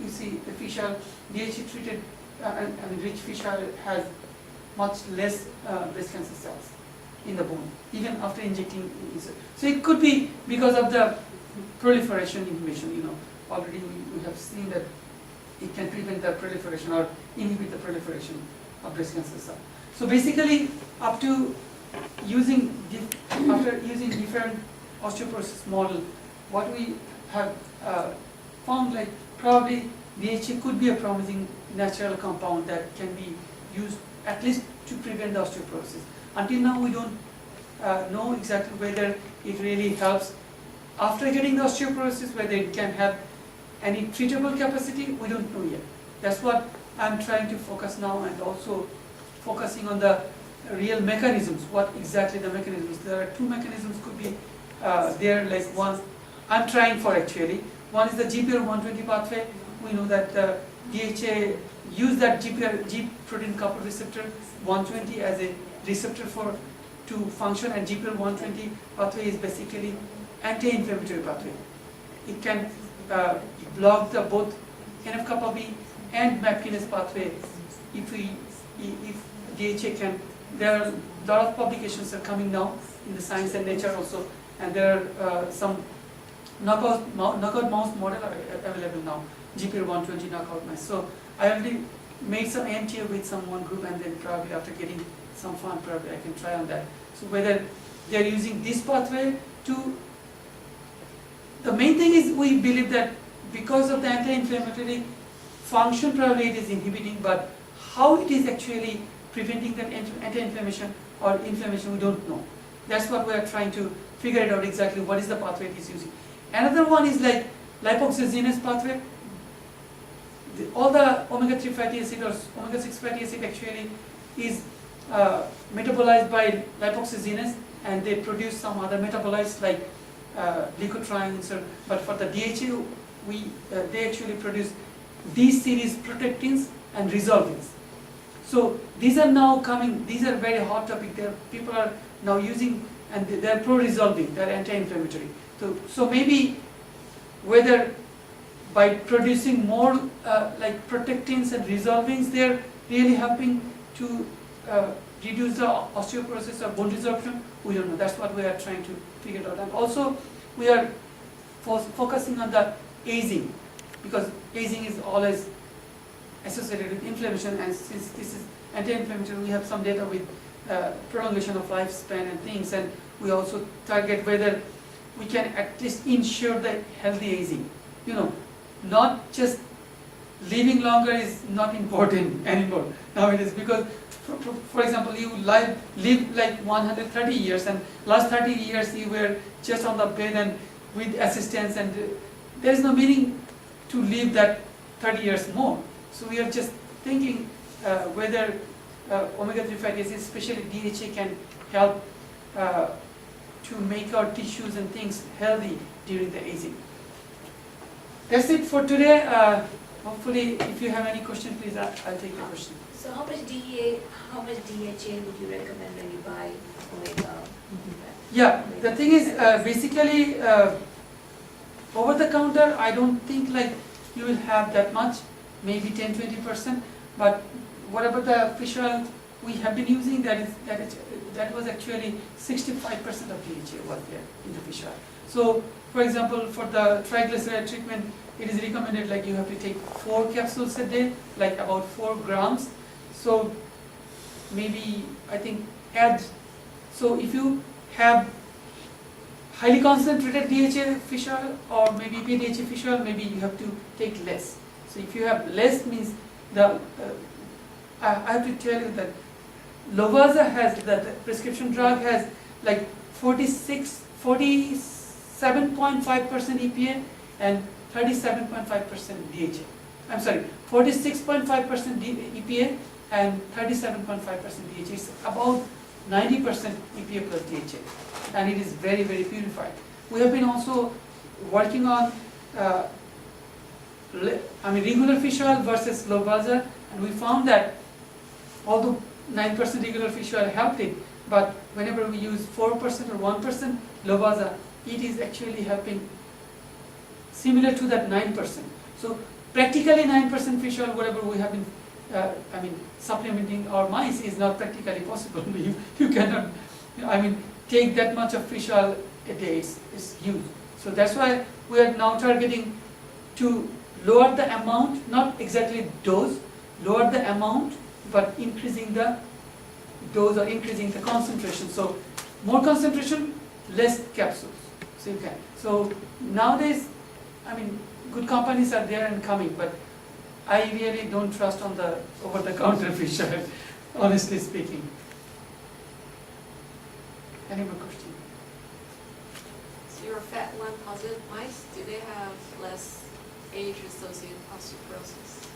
A: you see the fish oil, DHA treated rich fish oil has much less breast cancer cells in the bone, even after injecting insert. So it could be because of the proliferation inhibition, already we have seen that it can prevent the proliferation or inhibit the proliferation of breast cancer cells. So basically, after using different osteoporosis model, what we have found, like probably DHA could be a promising natural compound that can be used at least to prevent the osteoporosis. Until now, we don't know exactly whether it really helps after getting the osteoporosis, whether it can have any treatable capacity, we don't know yet. That's what I'm trying to focus now, and also focusing on the real mechanisms, what exactly the mechanisms. There are two mechanisms could be there, like one I'm trying for actually. One is the GPR120 pathway. We know that the DHA use that G protein coupled receptor 120 as a receptor to function, and GPR120 pathway is basically anti-inflammatory pathway. It can block the both NF-kappa B and MAP kinase pathway if DHA can. There are a lot of publications are coming now in the Science and Nature also, and there are some knockout mouse model are available now, GPR120 knockout mice. So I already made some MTA with some one group, and then probably after getting some fun, probably I can try on that. So whether they're using this pathway to, the main thing is we believe that because of the anti-inflammatory function, probably it is inhibiting, but how it is actually preventing that anti-inflammation or inflammation, we don't know. That's what we are trying to figure it out exactly what is the pathway it is using. Another one is like lipoxygenase pathway. All the omega-3 fatty acid or omega-6 fatty acid actually is metabolized by lipoxygenase, and they produce some other metabolites like leukotrienes. But for the DHA, they actually produce these series protectins and resolvins. So these are now coming, these are very hot topic. People are now using, and they are pro-resolving, they are anti-inflammatory. So maybe whether by producing more like protectins and resolvins, they are really helping to reduce the osteoporosis or bone resorption, we don't know. That's what we are trying to figure out. And also we are focusing on the aging, because aging is always associated with inflammation, and since this is anti-inflammatory, we have some data with prolongation of lifespan and things, and we also target whether we can at least ensure the healthy aging. Not just living longer is not important anymore nowadays, because for example, you live like 130 years, and last 30 years you were just on the bed and with assistance, and there is no meaning to live that 30 years more. So we are just thinking whether omega-3 fatty acids, especially DHA, can help to make our tissues and things healthy during the aging. That's it for today. Hopefully, if you have any question, please, I'll take your question.
E: So how much DHA would you recommend when you buy Omega?
A: Yeah, the thing is, basically, over the counter, I don't think like you will have that much, maybe 10-20%. But whatever the fish oil we have been using, that was actually 65% of DHA was there in the fish oil. So, for example, for the triglyceride treatment, it is recommended like you have to take 4 capsules a day, like about 4 grams. So maybe I think add. So if you have highly concentrated DHA fish oil or maybe PDHA fish oil, maybe you have to take less. So if you have less means I have to tell you that Lovaza has, the prescription drug has like 47.5% EPA and 37.5% DHA. I'm sorry, 46.5% EPA and 37.5% DHA. It's about 90% EPA plus DHA, and it is very, very purified. We have been also working on regular fish oil versus Lovaza, and we found that although 9% regular fish oil helped it, but whenever we use 4% or 1% Lovaza, it is actually helping similar to that 9%. So practically 9% fish oil, whatever we have been supplementing our mice is not practically possible. You cannot, take that much of fish oil a day. It's huge. So that's why we are now targeting to lower the amount, not exactly dose, lower the amount, but increasing the dose or increasing the concentration. So more concentration, less capsules. So you can. So nowadays, good companies are there and coming, but I really don't trust on the over-the-counter fish oil, honestly speaking. Any more questions?
D: So your FAT1 positive mice, do they have less age-associated osteoporosis?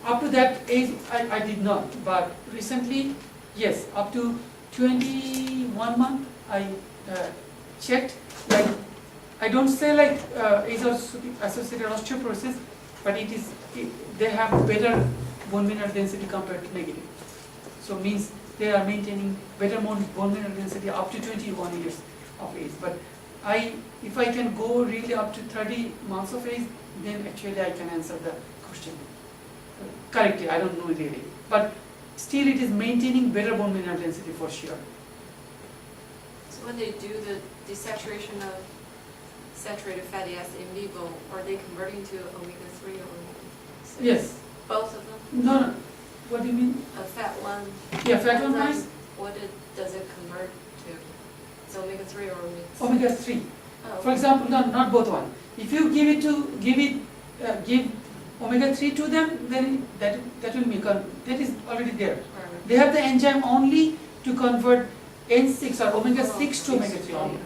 A: Up to that age, I did not, but recently, yes, up to 21 months, I checked. Like, I don't say like age-associated osteoporosis, but they have better bone mineral density compared to negative. So means they are maintaining better bone mineral density up to 21 years of age. But if I can go really up to 30 months of age, then actually I can answer the question correctly. I don't know really, but still it is maintaining better bone mineral density for sure.
D: So when they do the desaturation of saturated fatty acid in vivo, are they converting to omega-3 or omega-6?
A: Yes.
D: Both of them?
A: No. What do you mean?
D: A FAT1.
A: Yeah, FAT1
D: enzyme,
A: mice.
D: What does it convert to? It's omega-3 or omega-6?
A: Omega-3.
D: Oh,
A: For example, not both one. If you give omega-3 to them, then that will become, that is already there.
D: right.
A: They have the enzyme only to convert N6 or omega-6 to omega-3 only.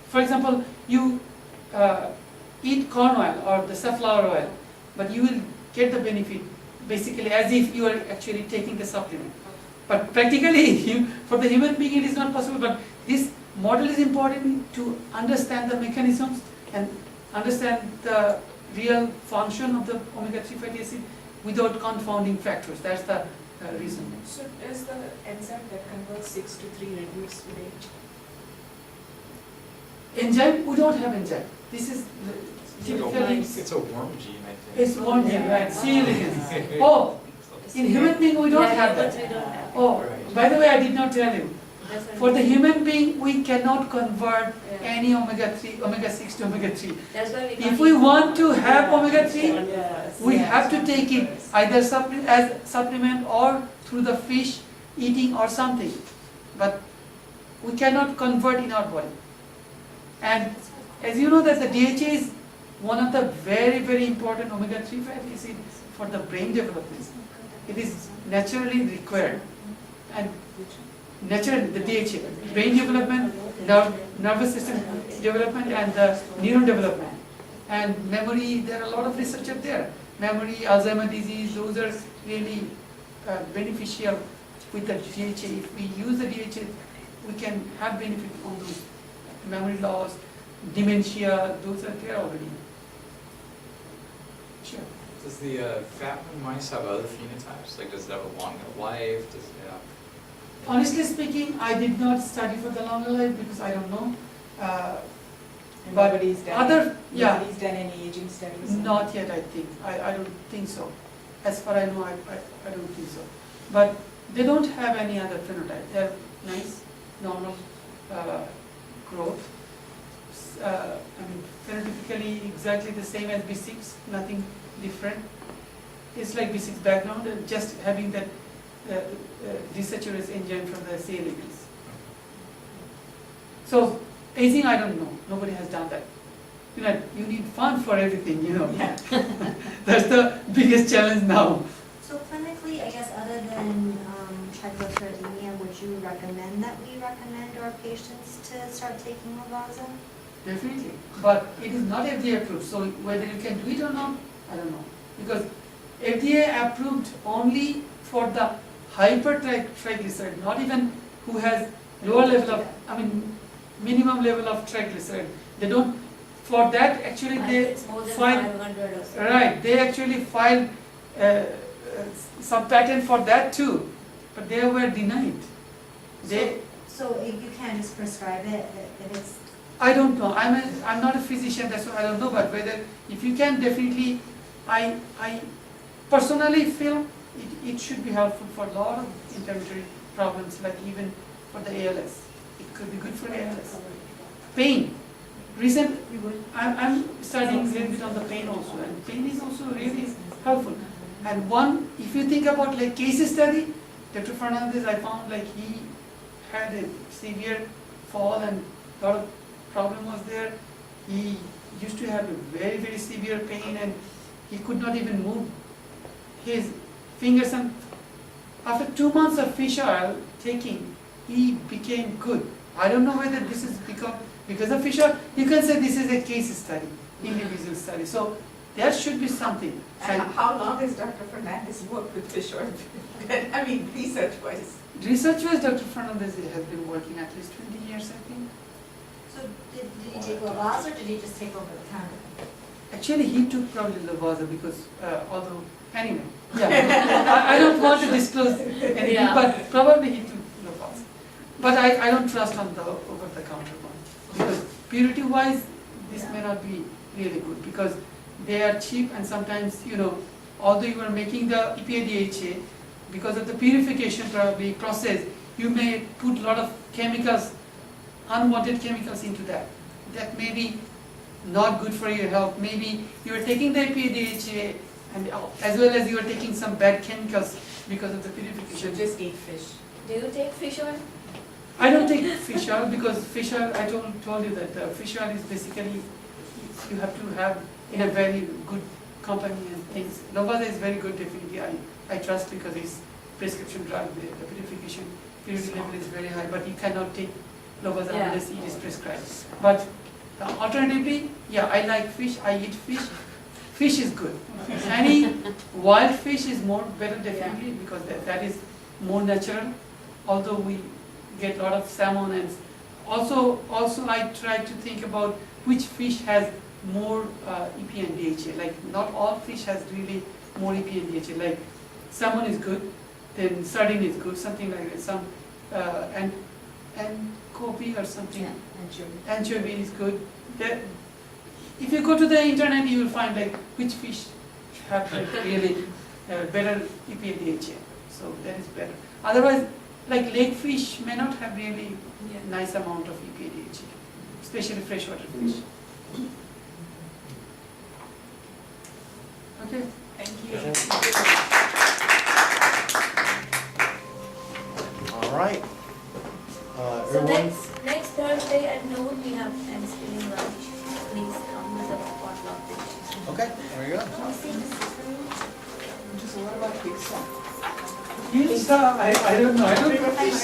A: For example, you eat corn oil or the safflower oil, but you will get the benefit basically as if you are actually taking the supplement. But practically, for the human being it is not possible, but this model is important to understand the mechanisms and understand the real function of the omega-3 fatty acid without confounding factors. That's the reason.
C: So does the enzyme that converts 6 to 3 reduce with age?
A: Enzyme, we don't have enzyme. This is typically,
F: It's a worm gene, I think.
A: it's one gene, right? C. elegans. Oh, in human being we don't have
E: But we
A: that.
E: don't have.
A: Oh, by the way, I did not tell you.
E: That's what
A: For the
E: we-
A: human being, we cannot convert
E: Yeah.
A: any omega-6 to omega-3.
E: That's why we
A: If
E: can't
A: we
E: eat
A: want to
E: food.
A: have omega-3,
E: Yes.
A: we
E: Yeah.
A: have to take it either as supplement or through the fish eating or something. But we cannot convert in our body. And as you know that the DHA is one of the very, very important omega-3 fatty acid for the brain development. It is naturally required. And naturally, the DHA, brain development, nervous system development, and the neuron development. And memory, there are a lot of research up there. Memory, Alzheimer's disease, those are really beneficial with the DHA. If we use the DHA we can have benefit on those memory loss, dementia, those are there already. Sure.
F: Does the Fatman mice have other phenotypes? Like, does it have a longer life? Does it have?
A: Honestly speaking, I did not study for the longer life because I don't know.
C: And
A: But
C: nobody's done,
A: other, yeah,
C: nobody's done any aging studies?
A: not yet, I think. I don't think so. As far I know, I don't think so. But they don't have any other phenotype. They have nice, normal growth. I mean, phenotypically exactly the same as B6, nothing different. It's like B6 background, and just having that desaturase enzyme from the C. elegans. So aging, I don't know. Nobody has done that. You need fun for everything,
C: Yeah.
A: That's the biggest challenge now.
G: So clinically, I guess other than hyperlipidemia, would you recommend that we recommend our patients to start taking Lavaza?
A: Definitely. But it is not FDA approved, so whether you can do it or not, I don't know. Because FDA approved only for the hypertriglyceride, not even who has lower level of, minimum level of triglyceride. They don't, for that actually they
E: It's more than
A: file,
E: 500 or so.
A: right, they actually filed some patent for that too, but they were denied. They,
G: So if you can just prescribe it, if it's,
A: I don't know, I'm not a physician, that's why I don't know, but whether, if you can definitely, I personally feel it should be helpful for a lot of inflammatory problems, like even for the ALS. It could be good for ALS. Pain. I'm studying a little bit on the pain also, and pain is also really helpful. And one, if you think about like case study, Dr. Fernandez, I found like he had a severe fall and a lot of problem was there. He used to have a very, very severe pain and he could not even move his fingers, and after 2 months of fish oil taking, he became good. I don't know whether this is because of fish oil. You can say this is a case study, individual study. So there should be something.
C: And how long has Dr. Fernandez worked with fish oil? Research-wise?
A: Research-wise, Dr. Fernandez has been working at least 20 years, I think.
G: so did he take Lavaza or did he just take over the counter?
A: Actually, he took probably Lavaza because, although, anyway, yeah. I don't want to disclose anything,
E: Yeah.
A: but probably he took Lavaza. But I don't trust on the over-the-counter one. Because purity-wise, this may not be really good because they are cheap and sometimes, although you are making the EPA-DHA, because of the purification probably process, you may put a lot of chemicals, unwanted chemicals into that. That may be not good for your health. Maybe you are taking the EPA-DHA and as well as you are taking some bad chemicals because of the
C: You
A: purification.
C: should just eat fish.
E: Do you take fish oil?
A: I don't take fish oil because fish oil, I told you that fish oil is basically, you have to have in a very good company and things. Lavaza is very good, definitely. I trust because it's prescription drug, the purification purity level is very high, but you cannot take Lavaza
E: Yeah.
A: unless it is prescribed. But alternatively, yeah, I like fish, I eat fish. Fish is good. Any wild fish is more better definitely because that is more natural. Although we get a lot of salmon and also I try to think about which fish has more EPA and DHA. Like not all fish has really more EPA and DHA. Like salmon is good, then sardine is good, something like that. Some and kobe or something. Anchovy is good. If you go to the internet, you will find like which fish have like really better EPA DHA. So that is better. Otherwise, like lake fish may not have really nice amount of EPA DHA, especially freshwater fish. Okay.
C: Thank you.
H: All right.
E: So
H: Everyone,
E: next Thursday at noon, we have Thanksgiving lunch. Please come with a potluck dish.
H: okay, there you go.
E: Can you see this room?
A: So what about pizza? Pizza, I don't know. I don't know fish.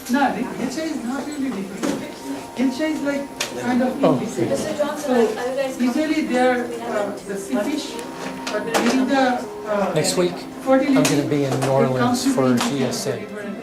A: No, Hilsha is not really difficult. Hilsha is like kind of easy.
E: Mr. Johnson,
A: So
E: are you guys
A: usually they are
E: We haven't-
A: the sea fish, but during the
I: Next week,
A: fertility,
I: I'm going to be in New
A: it comes
I: Orleans
A: to
I: for
A: the
I: GSA.
A: river and